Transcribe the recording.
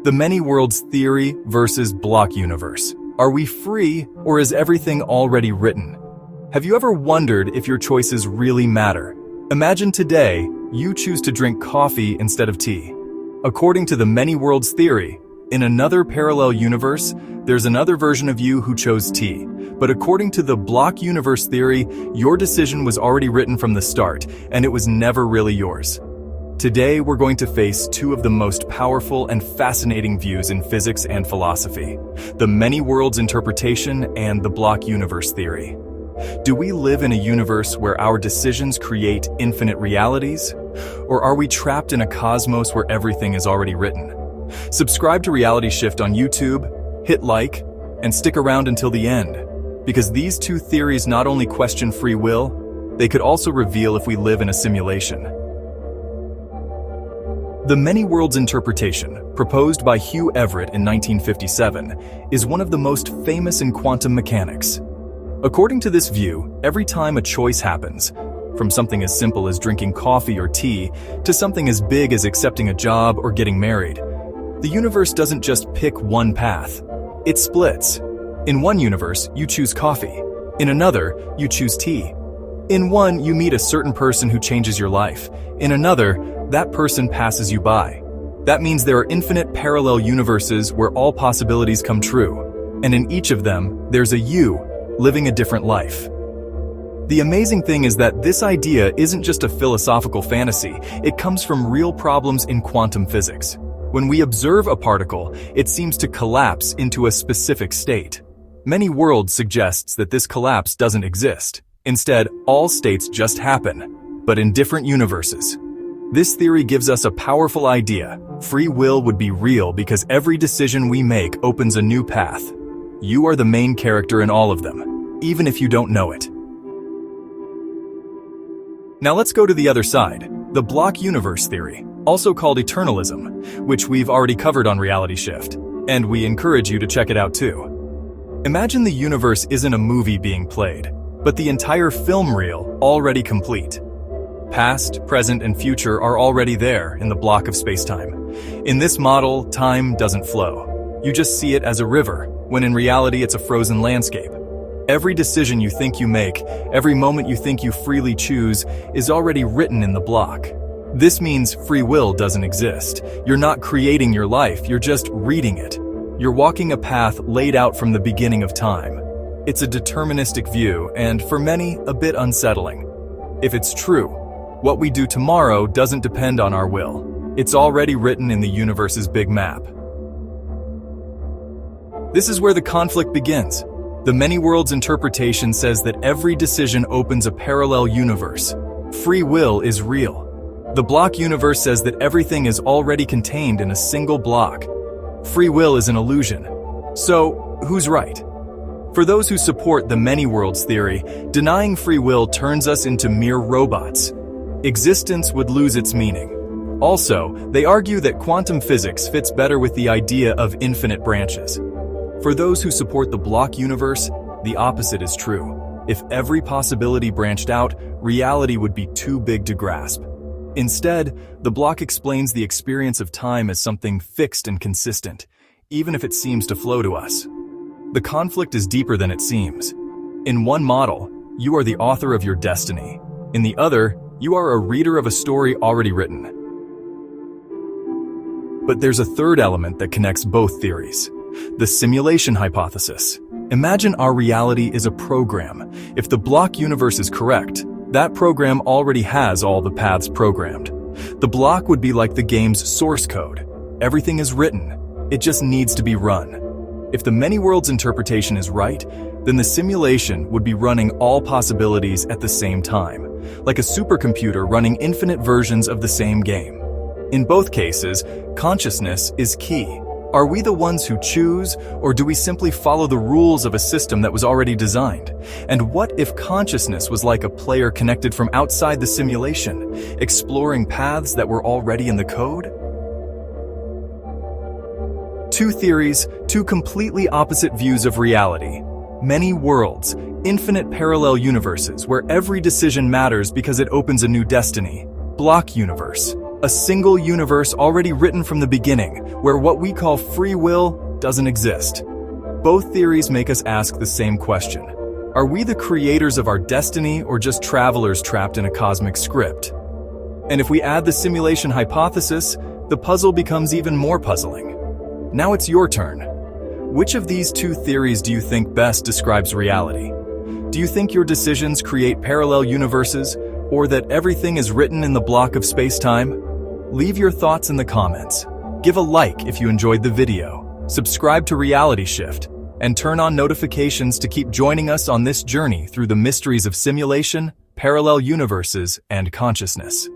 The many worlds theory versus block universe. Are we free, or is everything already written? Have you ever wondered if your choices really matter? Imagine today, you choose to drink coffee instead of tea. According to the many worlds theory, in another parallel universe, there's another version of you who chose tea. But according to the block universe theory, your decision was already written from the start, and it was never really yours. Today, we're going to face two of the most powerful and fascinating views in physics and philosophy: the many worlds interpretation and the block universe theory. Do we live in a universe where our decisions create infinite realities? Or are we trapped in a cosmos where everything is already written? Subscribe to Reality Shift on YouTube, hit like, and stick around until the end, because these two theories not only question free will, they could also reveal if we live in a simulation. The many worlds interpretation, proposed by Hugh Everett in 1957, is one of the most famous in quantum mechanics. According to this view, every time a choice happens, from something as simple as drinking coffee or tea to something as big as accepting a job or getting married, the universe doesn't just pick one path. It splits. In one universe, you choose coffee. In another, you choose tea. In one, you meet a certain person who changes your life. In another, that person passes you by. That means there are infinite parallel universes where all possibilities come true. And in each of them, there's a you living a different life. The amazing thing is that this idea isn't just a philosophical fantasy, it comes from real problems in quantum physics. When we observe a particle, it seems to collapse into a specific state. Many worlds suggests that this collapse doesn't exist. Instead, all states just happen, but in different universes. This theory gives us a powerful idea. Free will would be real because every decision we make opens a new path. You are the main character in all of them, even if you don't know it. Now let's go to the other side, the block universe theory, also called eternalism, which we've already covered on Reality Shift, and we encourage you to check it out too. Imagine the universe isn't a movie being played, but the entire film reel already complete. Past, present, and future are already there in the block of space-time. In this model, time doesn't flow. You just see it as a river, when in reality it's a frozen landscape. Every decision you think you make, every moment you think you freely choose, is already written in the block. This means free will doesn't exist. You're not creating your life, you're just reading it. You're walking a path laid out from the beginning of time. It's a deterministic view, and for many, a bit unsettling. If it's true, what we do tomorrow doesn't depend on our will. It's already written in the universe's big map. This is where the conflict begins. The many worlds interpretation says that every decision opens a parallel universe. Free will is real. The block universe says that everything is already contained in a single block. Free will is an illusion. So, who's right? For those who support the many worlds theory, denying free will turns us into mere robots. Existence would lose its meaning. Also, they argue that quantum physics fits better with the idea of infinite branches. For those who support the block universe, the opposite is true. If every possibility branched out, reality would be too big to grasp. Instead, the block explains the experience of time as something fixed and consistent, even if it seems to flow to us. The conflict is deeper than it seems. In one model, you are the author of your destiny. In the other, you are a reader of a story already written. But there's a third element that connects both theories: the simulation hypothesis. Imagine our reality is a program. If the block universe is correct, that program already has all the paths programmed. The block would be like the game's source code. Everything is written. It just needs to be run. If the many worlds interpretation is right, then the simulation would be running all possibilities at the same time, like a supercomputer running infinite versions of the same game. In both cases, consciousness is key. Are we the ones who choose, or do we simply follow the rules of a system that was already designed? And what if consciousness was like a player connected from outside the simulation, exploring paths that were already in the code? Two theories, two completely opposite views of reality. Many worlds, infinite parallel universes where every decision matters because it opens a new destiny. Block universe. A single universe already written from the beginning, where what we call free will doesn't exist. Both theories make us ask the same question. Are we the creators of our destiny or just travelers trapped in a cosmic script? And if we add the simulation hypothesis, the puzzle becomes even more puzzling. Now it's your turn. Which of these two theories do you think best describes reality? Do you think your decisions create parallel universes, or that everything is written in the block of space-time? Leave your thoughts in the comments. Give a like if you enjoyed the video. Subscribe to Reality Shift, and turn on notifications to keep joining us on this journey through the mysteries of simulation, parallel universes, and consciousness.